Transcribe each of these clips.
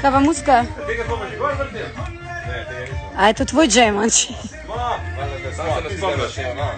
Kava muzika? Tega smo pa že gor vrtim? Ne, tega nismo. A je to tvoj džemanč? Valjda, da sam se ne spomniš, no.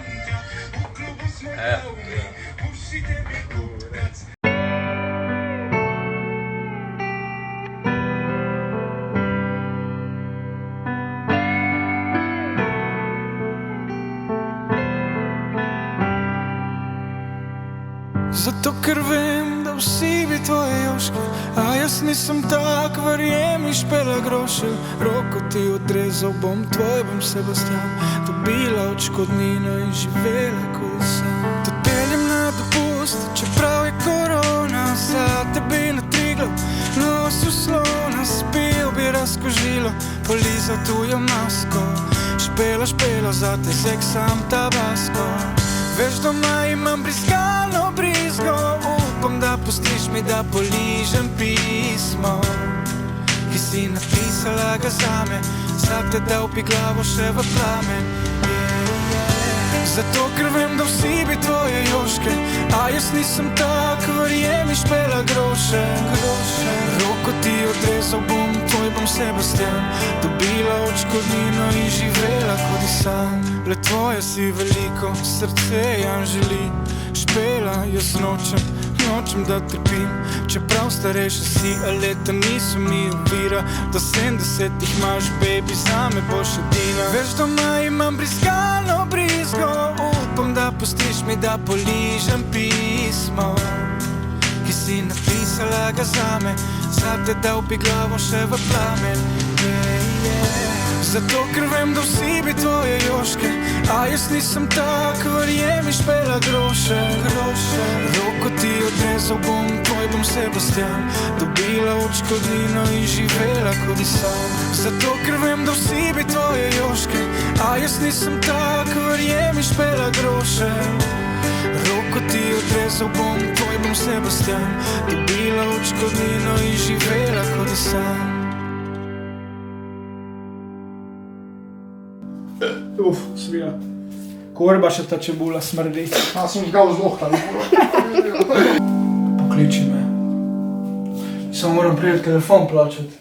Zato ker vem, da vsi bi tvoje joške, a jaz nisem tak, verjemi špela grošev. Roko ti odrezal bom, tvoj bom Sebastian, dobila odškodnino in živela kot sam. Te peljem na dopust, čeprav je korona, za tebi na Triglav nosil slona. Spil bi razkožilo, polizal tujo masko, špela, špela, za te seksam tabasko. Veš, doma imam brizgalno brizgo, upam, da pustiš mi, da poližem pismo, ki si napisala ga zame, vsak te dal bi glavo še v plamen. Zato, ker vem, da vsi bi tvoje joške, a jaz nisem tak, verjemi špela groše. Roko ti odrezal bom, tvoj bom Sebastian, dobila odškodnino in živela kot sam. Le tvoje si veliko, srce Jan želi, špela jaz nočem da trpim. Čeprav starejša si, a leta niso mi ovira, do 70-ih imaš, baby, zame boš edina. Veš, doma imam brizgalno brizgo, upam, da pustiš mi, da poližem pismo, ki si napisala ga zame, za te dal bi glavo še v plamen. Zato, ker vem, da vsi bi tvoje joške, a jaz nisem tak, verjemi špela groše. Roko ti odrezal bom, tvoj bom Sebastian, dobila odškodnino in živela kot sam. Zato, ker vem, da vsi bi tvoje joške, a jaz nisem tak, verjemi špela groše. Roko ti odrezal bom, tvoj bom Sebastian, dobila odškodnino in živela kot sam. Svija. Korba še ta čebula smrdi. A sem žgal z nohta. Pokliči me. Samo moram priti telefon plačati.